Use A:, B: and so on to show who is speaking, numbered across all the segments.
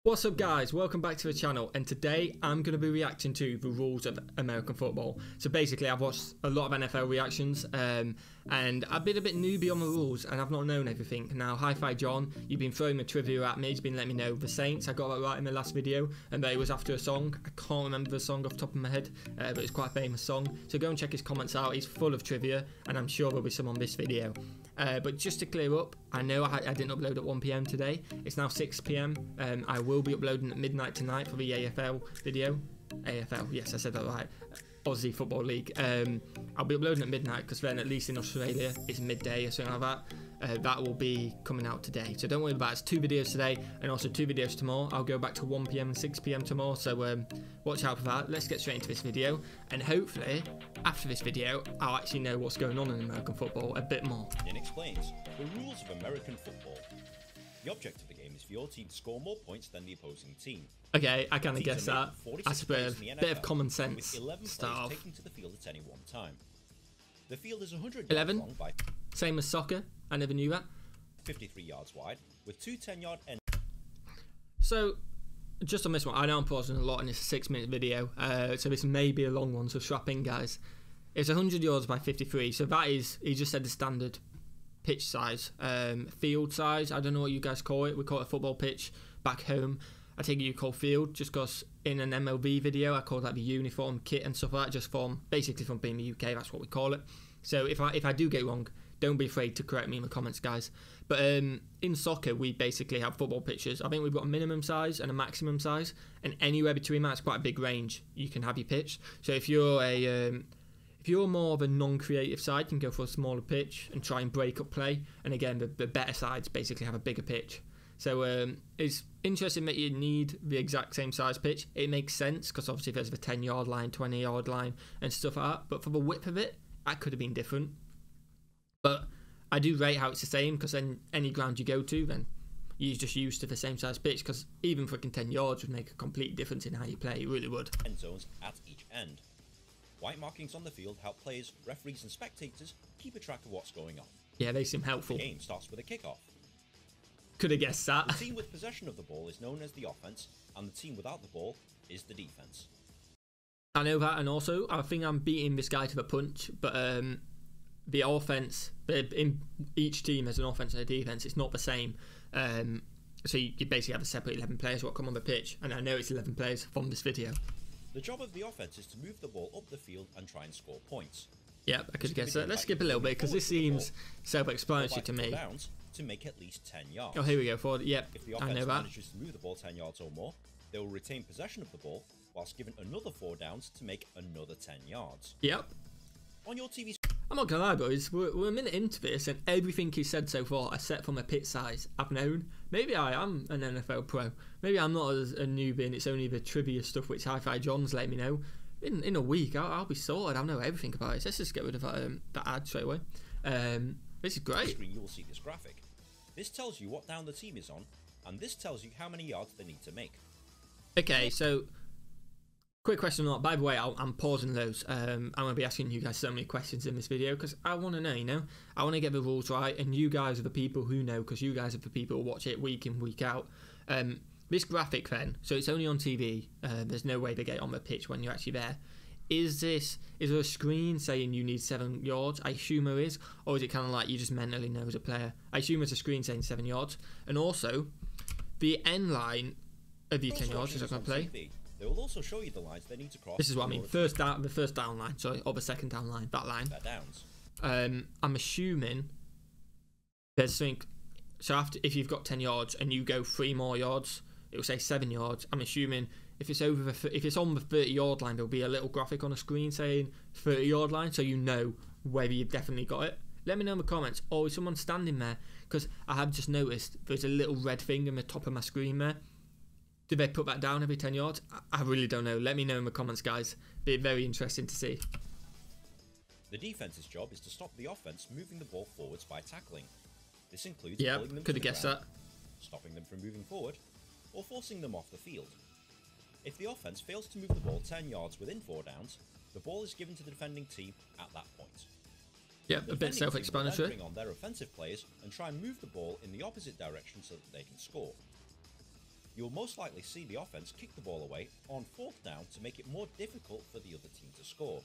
A: What's up guys, welcome back to the channel, and today I'm going to be reacting to the rules of American football. So basically I've watched a lot of NFL reactions and I've been a bit newbie on the rules and I've not known everything. Now Hi-Fi John, you've been throwing the trivia at me, he's been letting me know the Saints, I got that right in the last video, and that it was after a song. I can't remember the song off the top of my head, but it's quite a famous song. So go and check his comments out, he's full of trivia and I'm sure there'll be some on this video. But just to clear up, I know I didn't upload at 1 PM today. It's now 6 PM. I will be uploading at midnight tonight for the AFL video. AFL, yes, I said that right. Aussie Football League. I'll be uploading at midnight because then at least in Australia it's midday or something like that. That will be coming out today. So don't worry about it. It's 2 videos today and also 2 videos tomorrow. I'll go back to 1 PM and 6 PM tomorrow. So watch out for that. Let's get straight into this video. And hopefully, after this video, I'll actually know what's going on in American football a bit more.
B: It explains the rules of American football. The object of the game is for your team to score more points than the opposing team.
A: Okay, I kind of guess that. That's a bit of common sense.
B: With 11
A: stuff.
B: players taking to the field at any one time. The field is 100
A: 11?
B: yards long by
A: Same as soccer. I never knew that.
B: 53 yards wide, with 2 10-yard ends.
A: So, just on this one, I know I'm pausing a lot and it's a 6-minute video, so this may be a long one, so strap in guys. It's 100 yards by 53, so that is, he just said the standard pitch size, field size, I don't know what you guys call it, we call it a football pitch back home. I think you call field, just because in an MLB video I call that the uniform kit and stuff like that, just from, basically from being the UK, that's what we call it. So if I do get it wrong, don't be afraid to correct me in the comments guys. But in soccer we basically have football pitches. I think we've got a minimum size and a maximum size, and anywhere between that's quite a big range you can have your pitch. So if you're if you're more of a non-creative side, you can go for a smaller pitch and try and break up play, and again the better sides basically have a bigger pitch. So it's interesting that you need the exact same size pitch. It makes sense because obviously there's the 10-yard line, 20-yard line and stuff like that, but for the width of it, that could have been different. But I do rate how it's the same, because then any ground you go to, then you're just used to the same size pitch, because even freaking 10 yards would make a complete difference in how you play. It really would.
B: End zones at each end. White markings on the field help players, referees and spectators keep a track of what's going on.
A: Yeah, they seem helpful.
B: The game starts with a kickoff.
A: Could have guessed that.
B: The team with possession of the ball is known as the offense, and the team without the ball is the defense.
A: I know that, and also I think I'm beating this guy to the punch, but the offense in each team has an offense and a defense. It's not the same. So you basically have a separate 11 players what come on the pitch, and I know it's 11 players from this video.
B: The job of the offense is to move the ball up the field and try and score points.
A: Yep, I could guess that. Let's skip a little bit because this seems self-explanatory to me.
B: Downs to make at least 10 yards.
A: Oh, here we go. Forward. Yep,
B: if the
A: I know
B: offense
A: that.
B: manages to move the ball 10 yards or more, they will retain possession of the ball whilst given another 4 downs to make another 10 yards.
A: Yep.
B: On your TV.
A: I'm not gonna lie, boys. We're a minute into this, and everything he said so far, except from a pitch size, I've known. Maybe I am an NFL pro. Maybe I'm not as a newbie, and it's only the trivia stuff which Hi-Fi John's let me know. In a week, I'll be sorted. I'll know everything about it. Let's just get rid of that ad straight away. This is great.
B: On the screen, you will see this graphic. This tells you what down the team is on, and this tells you how many yards they need to make.
A: Okay, so quick question. By the way, I'm pausing those. I'm going to be asking you guys so many questions in this video because I want to know, you know. I want to get the rules right, and you guys are the people who know, because you guys are the people who watch it week in, week out. This graphic then, so it's only on TV. There's no way they get it on the pitch when you're actually there. Is there a screen saying you need 7 yards? I assume there is, or is it kind of like you just mentally know as a player? I assume there's a screen saying 7 yards, and also the end line of your 10 yards is not going to play.
B: They will also show you the lines they need to cross.
A: This is what I mean. The first down line, sorry, or the second down line, that line.
B: Downs.
A: I'm assuming there's something. So if you've got 10 yards and you go 3 more yards, it will say 7 yards. I'm assuming if it's on the 30-yard line, there'll be a little graphic on the screen saying 30-yard line, so you know whether you've definitely got it. Let me know in the comments, or is someone standing there? Because I have just noticed there's a little red thing in the top of my screen there. Did they put that down every 10 yards? I really don't know. Let me know in the comments, guys. Be very interesting to see.
B: The defense's job is to stop the offense moving the ball forwards by tackling. This includes pulling them
A: could have guessed that.
B: Stopping them from moving forward, or forcing them off the field. If the offense fails to move the ball 10 yards within 4 downs, the ball is given to the defending team at that point.
A: Yep, a bit self-explanatory.
B: Bring on their offensive players and try and move the ball in the opposite direction so that they can score. you'll most likely see the offense kick the ball away on 4th down to make it more difficult for the other team to score.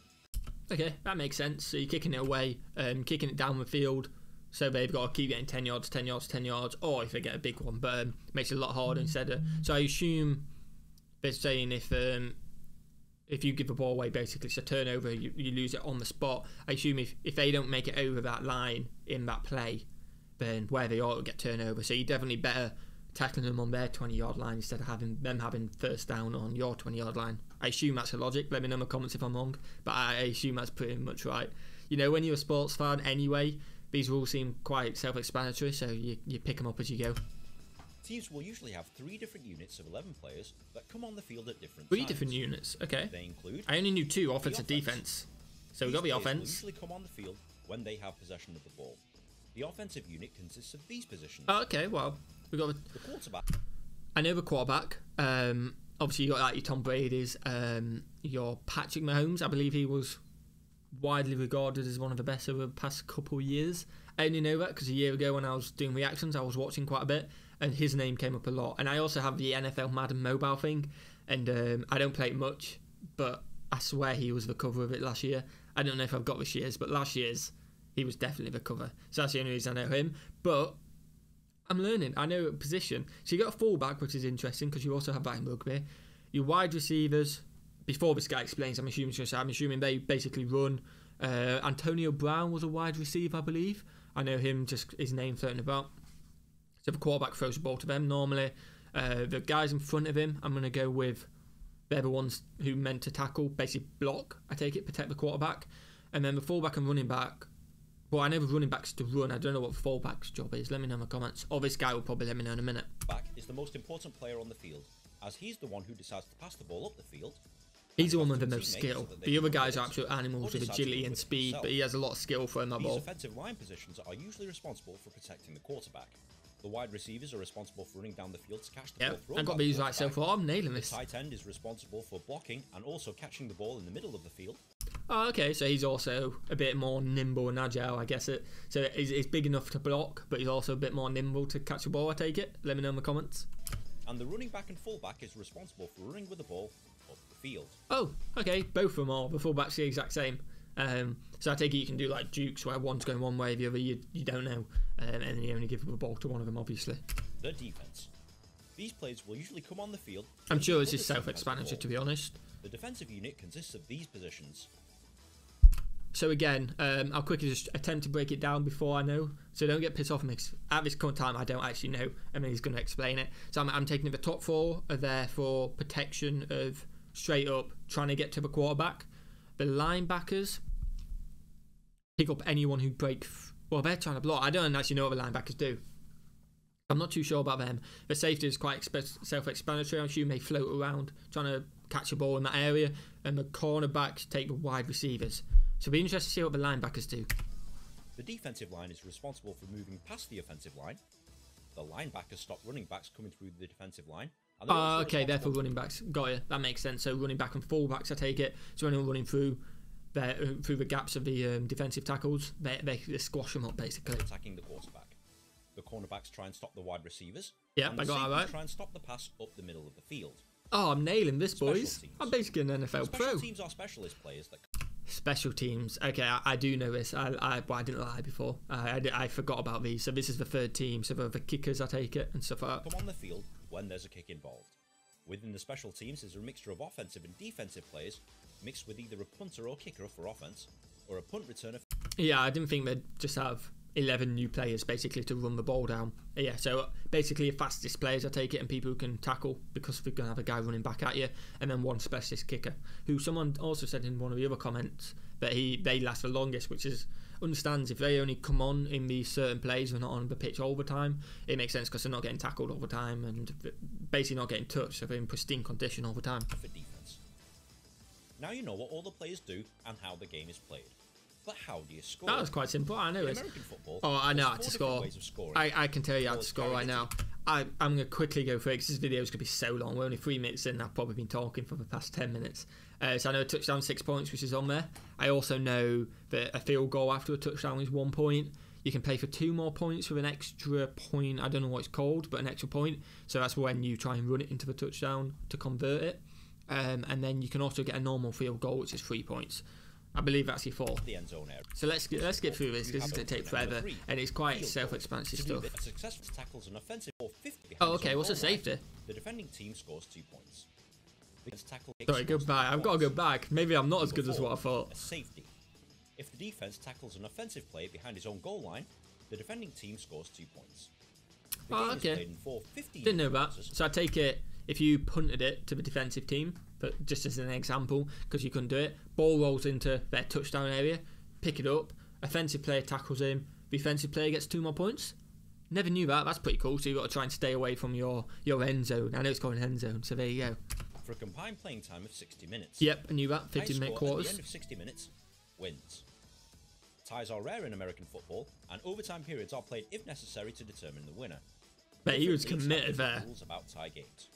A: Okay, that makes sense. So you're kicking it away, kicking it down the field, so they've got to keep getting 10 yards, 10 yards, 10 yards, or if they get a big one, but makes it a lot harder instead of... So I assume they're saying if you give the ball away, basically it's a turnover, you lose it on the spot. I assume if they don't make it over that line in that play, then where they are, it'll get turnover. So you're definitely better tackling them on their 20-yard line instead of having them having 1st down on your 20-yard line. I assume that's the logic. Let me know in the comments if I'm wrong, but I assume that's pretty much right. You know, when you're a sports fan anyway, these rules seem quite self-explanatory, so you pick them up as you go.
B: Teams will usually have 3 different units of 11 players that come on the field at different
A: 3
B: times.
A: different units, okay.
B: They include...
A: I only knew 2, offense and defense. So we've got the offense.
B: These players will usually come on the field when they have possession of the ball. The offensive unit consists of these positions.
A: Oh, okay, well, we got
B: the quarterback.
A: I know the quarterback. Obviously, you got like your Tom Brady's, your Patrick Mahomes. I believe he was widely regarded as one of the best over the past couple of years. I only know that because a year ago when I was doing reactions, I was watching quite a bit, and his name came up a lot. And I also have the NFL Madden mobile thing, and I don't play it much, but I swear he was the cover of it last year. I don't know if I've got this year's, but last year's, he was definitely the cover. So that's the only reason I know him. But I'm learning. I know a position. So you got a fullback, which is interesting because you also have that in rugby. Your wide receivers, before this guy explains, I'm assuming they basically run. Antonio Brown was a wide receiver, I believe. I know him, just his name floating about. So the quarterback throws the ball to them normally. The guys in front of him, I'm going to go with, they're the ones who meant to tackle, basically block, I take it, protect the quarterback. And then the fullback and running back, well, I know the running back's to run. I don't know what the fullback's job is. Let me know in the comments. Or this guy will probably let me know in a minute.
B: Back is the most important player on the field, as he's the one who decides to pass the ball up the field.
A: He's the one with the most skill. The other guys are absolute animals with agility and speed, but he has a lot of skill throwing that ball.
B: These offensive line positions are usually responsible for protecting the quarterback. The wide receivers are responsible for running down the field to catch the ball thrown.
A: I got these right so far. I'm nailing this.
B: The tight end is responsible for blocking and also catching the ball in the middle of the field.
A: Oh, okay, so he's also a bit more nimble and agile, I guess it. So he's big enough to block, but he's also a bit more nimble to catch the ball, I take it. Let me know in the comments.
B: And the running back and fullback is responsible for running with the ball up the field.
A: Oh, okay, both of them are. The fullback's the exact same. So I take it you can do like dukes where one's going one way, the other you don't know, and then you only give the ball to one of them, obviously.
B: The defense. These players will usually come on the field.
A: I'm sure this is self-explanatory, to be honest.
B: The defensive unit consists of these positions.
A: So again, I'll quickly just attempt to break it down before I know. So don't get pissed off me. At this current time, I don't actually know. I mean, he's going to explain it. So I'm taking the top 4 are there for protection of straight up trying to get to the quarterback. The linebackers pick up anyone who well, they're trying to block. I don't actually know what the linebackers do. I'm not too sure about them. The safety is quite self-explanatory. I assume they float around trying to catch a ball in that area. And the cornerbacks take the wide receivers. So it'll be interesting to see what the linebackers do.
B: The defensive line is responsible for moving past the offensive line. The linebackers stop running backs coming through the defensive line.
A: Oh, okay, they're for running backs. Got it. That makes sense. So running back and fullbacks, I take it. So anyone running through the gaps of the defensive tackles, they squash them up, basically.
B: Attacking the quarterback. The cornerbacks try and stop the wide receivers.
A: Yeah, I got that right.
B: Try and stop the pass up the middle of the field.
A: Oh, I'm nailing this, boys. I'm basically an NFL pro.
B: Special teams are specialist players that...
A: Special teams. Okay, I do know this. I didn't lie before. I forgot about these. So this is the 3rd team. So the kickers, I take it, and stuff like that.
B: Come on the field when there's a kick involved. Within the special teams is a mixture of offensive and defensive players, mixed with either a punter or kicker for offense, or a punt returner.
A: Yeah, I didn't think they'd just have 11 new players basically to run the ball down. Yeah, so basically fastest players, I take it, and people who can tackle, because we're going to have a guy running back at you, and then one specialist kicker, who someone also said in one of the other comments that they last the longest, which is understands if they only come on in these certain plays, they're not on the pitch all the time. It makes sense because they're not getting tackled all the time and basically not getting touched, so they're in pristine condition all the time.
B: For defense. Now you know what all the players do and how the game is played. But how do you score?
A: That was quite simple. I know
B: in
A: it.
B: American football,
A: oh, I know how to score.
B: Of
A: I can tell you how to score right now. I'm going to quickly go through it because this video is going to be so long. We're only 3 minutes in. I've probably been talking for the past 10 minutes. So I know a touchdown 6 points, which is on there. I also know that a field goal after a touchdown is 1 point. You can play for 2 more points with an extra point. I don't know what it's called, but an extra point. So that's when you try and run it into the touchdown to convert it. And then you can also get a normal field goal, which is 3 points. I believe that's your 4.
B: The end zone area.
A: So let's get through this because it's going to take forever, and it's quite self-expansive stuff.
B: A successful tackles an offensive ball 50
A: Oh, okay. What's a safety?
B: The defending team scores 2 points.
A: Sorry, go back. I've got to go back. Maybe I'm not as good as what I thought.
B: A safety. If the defense tackles an offensive player behind his own goal line, the defending team scores 2 points. The game is played in 4 50
A: Didn't know that. So I take it if you punted it to the defensive team, but just as an example, because you couldn't do it, ball rolls into their touchdown area, pick it up, offensive player tackles him, the defensive player gets 2 more points. Never knew that. That's pretty cool. So you've got to try and stay away from your end zone. I know it's called an end zone, so there you go.
B: For a combined playing time of 60 minutes.
A: Yep, I knew that. 15-minute quarters.
B: At the end of 60 minutes, wins. Ties are rare in American football, and overtime periods are played if necessary to determine the winner.
A: But he was committed there.
B: Rules about tie games.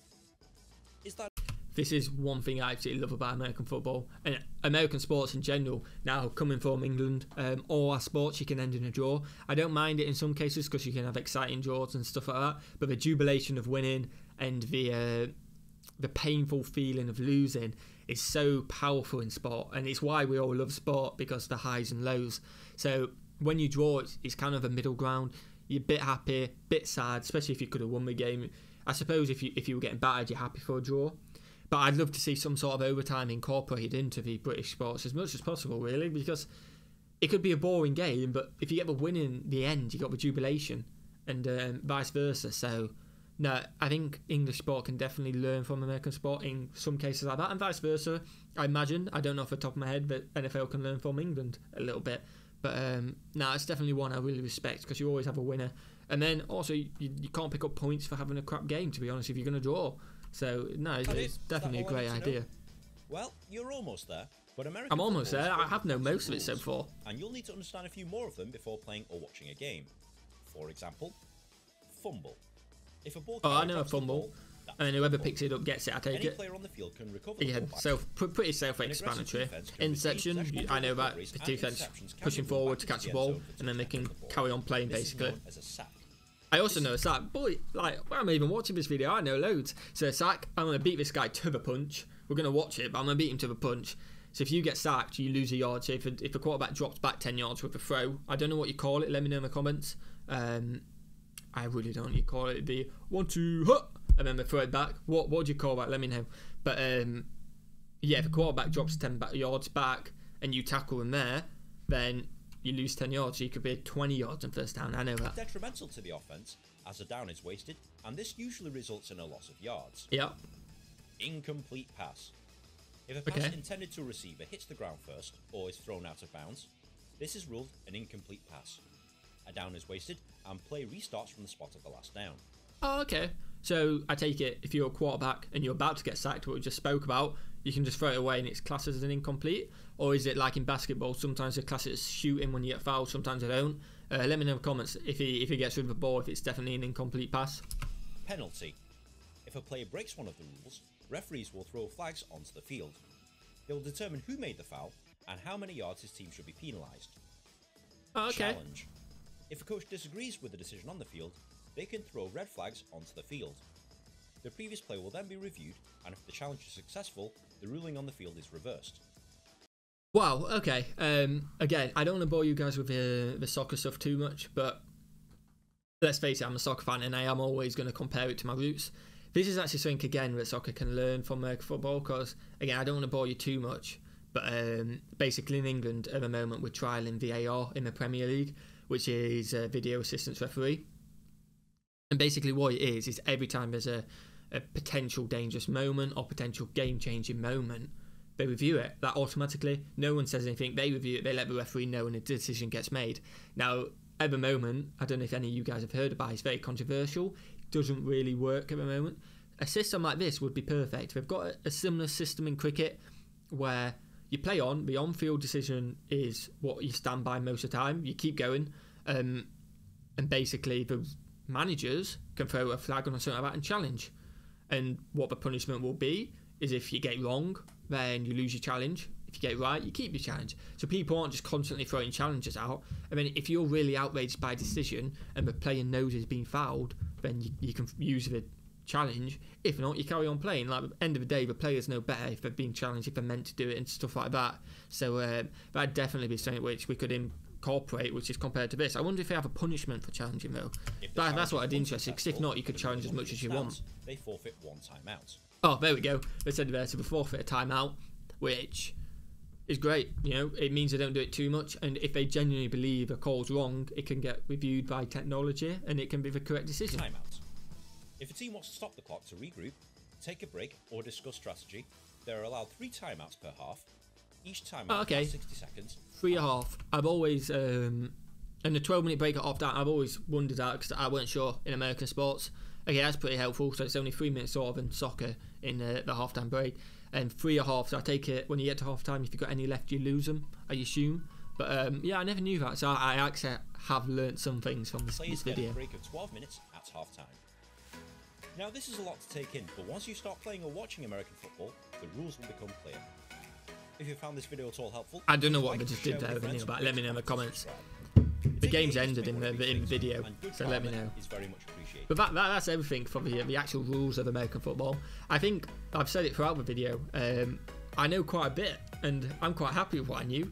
B: Is that?
A: This is one thing I absolutely love about American football and American sports in general. Now, coming from England, all our sports you can end in a draw. I don't mind it in some cases because you can have exciting draws and stuff like that. But the jubilation of winning and the painful feeling of losing is so powerful in sport, and it's why we all love sport, because the highs and lows. So when you draw, it's kind of a middle ground. You're a bit happy, bit sad, especially if you could have won the game. I suppose if you were getting battered, you're happy for a draw. But I'd love to see some sort of overtime incorporated into the British sports as much as possible, really, because it could be a boring game, but if you get the win in the end, you got the jubilation, and vice versa. So no, I think English sport can definitely learn from American sport in some cases like that, and vice versa. I imagine, I don't know off the top of my head, but NFL can learn from England a little bit. But no, it's definitely one I really respect, because you always have a winner. And then also, you can't pick up points for having a crap game, to be honest, if you're going to draw. So no, it's definitely a great idea.
B: Well, you're almost there. But American
A: I'm almost there. I have known most of it so far.
B: And you'll need to understand a few more of them before playing or watching a game. For example, fumble. If a ball
A: I know a fumble, and then whoever picks it up gets it. I take it.
B: Any player on the field can recover the
A: Yeah, pretty self-explanatory. Interception, I know that the defense pushing forward to catch the ball, and then they can carry on playing basically. I also know a sack. Boy, like, when I'm even watching this video, I know loads. So a sack, I'm going to beat this guy to the punch. We're going to watch it, but I'm going to beat him to the punch. So if you get sacked, you lose a yard. So if a quarterback drops back 10 yards with a throw, I don't know what you call it. Let me know in the comments. I really don't know what you call it. The 1, 2, hut, and then they throw it back. What do you call that? Let me know. But yeah, if a quarterback drops 10 yards back and you tackle him there, then you lose 10 yards, so you could be 20 yards on first down. I know that.
B: Detrimental to the offense, as a down is wasted, and this usually results in a loss of yards.
A: Yep.
B: Incomplete pass. If a pass intended to a receiver hits the ground first, or is thrown out of bounds, this is ruled an incomplete pass. A down is wasted, and play restarts from the spot of the last down.
A: Oh, okay. So I take it, if you're a quarterback and you're about to get sacked, what we just spoke about, you can just throw it away and it's classed as an incomplete? Or is it like in basketball, sometimes they class it as shooting when you get fouled, sometimes they don't? Let me know in the comments if he gets rid of the ball, if it's definitely an incomplete pass.
B: Penalty. If a player breaks one of the rules, referees will throw flags onto the field. They will determine who made the foul and how many yards his team should be penalised.
A: Oh, okay.
B: Challenge. If a coach disagrees with the decision on the field, they can throw red flags onto the field. The previous play will then be reviewed, and if the challenge is successful, the ruling on the field is reversed.
A: Wow, okay. Again, I don't want to bore you guys with the soccer stuff too much, but let's face it, I'm a soccer fan and I am always going to compare it to my roots. This is actually something, again, that soccer can learn from American football, because, again, I don't want to bore you too much, but basically in England at the moment we're trialling VAR in the Premier League, which is video assistance referee. And basically what it is every time there's a potential dangerous moment or potential game-changing moment, they review it. That automatically, no one says anything, they review it, they let the referee know, and a decision gets made. Now, at the moment, I don't know if any of you guys have heard about it, it's very controversial, it doesn't really work at the moment. A system like this would be perfect. We've got a similar system in cricket where you play on, the on-field decision is what you stand by most of the time, you keep going, and basically the managers can throw a flag on or something like that and challenge. And what the punishment will be is if you get wrong, then you lose your challenge. If you get it right, you keep your challenge. So people aren't just constantly throwing challenges out. I mean, if you're really outraged by a decision and the player knows he's been fouled, then you can use the challenge. If not, you carry on playing. Like, at the end of the day, the players know better if they've been challenged, if they're meant to do it and stuff like that. So that'd definitely be something which we could incorporate, which is compared to this. I wonder if they have a punishment for challenging, though. That's what I'd be interested, because if not, you could challenge as much as you want.
B: They forfeit 1 timeout.
A: Oh, there we go. They said there to forfeit a timeout, which is great. You know, it means they don't do it too much, and if they genuinely believe a call's wrong, it can get reviewed by technology and it can be the correct decision.
B: Timeout. If a team wants to stop the clock to regroup, take a break, or discuss strategy, they are allowed 3 timeouts per half. Each timeout lasts 60 seconds.
A: 3.5. I've always and the 12-minute break at half-time, I've always wondered that because I weren't sure in American sports. Okay, that's pretty helpful. So it's only 3 minutes sort of in soccer in the half-time break. And 3.5, so I take it when you get to half-time, if you've got any left, you lose them, I assume. But yeah, I never knew that, so I actually have learnt some things from this video.
B: Players get a break of 12 minutes at half-time. Now this is a lot to take in, but once you start playing or watching American football, the rules will become clear. If you found this video at all helpful,
A: I don't know what I just did there, but let me know in the comments. The game's ended in the video, so let me know. But that's everything for the actual rules of American football. I think I've said it throughout the video. I know quite a bit, and I'm quite happy with what I knew.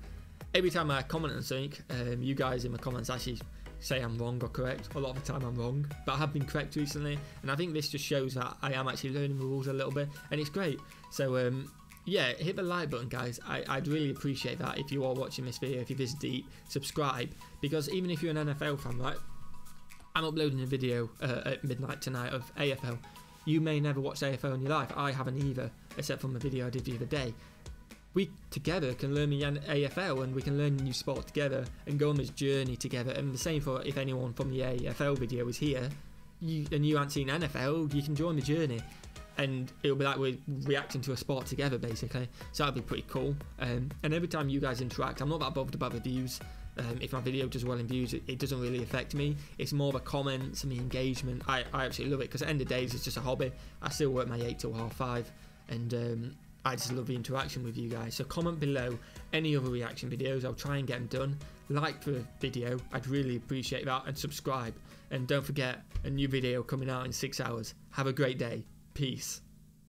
A: Every time I comment on something, you guys in the comments actually say I'm wrong or correct. A lot of the time I'm wrong, but I have been correct recently, and I think this just shows that I am actually learning the rules a little bit, and it's great. So yeah, hit the like button, guys. I'd really appreciate that if you are watching this video. If you visit deep, subscribe, because even if you're an NFL fan, right, I'm uploading a video at midnight tonight of AFL. You may never watch AFL in your life. I haven't either, except from the video I did the other day. We together can learn the AFL, and we can learn a new sport together and go on this journey together. And the same for if anyone from the AFL video is here and you haven't seen NFL, you can join the journey. And it'll be like we're reacting to a sport together, basically. So that'll be pretty cool. And every time you guys interact, I'm not that bothered about the views. If my video does well in views, it doesn't really affect me. It's more the comments and the engagement. I absolutely love it, because at the end of the day, it's just a hobby. I still work my 8 till half 5, and I just love the interaction with you guys. So comment below any other reaction videos. I'll try and get them done. Like the video, I'd really appreciate that, and subscribe. And don't forget, a new video coming out in 6 hours. Have a great day. Peace.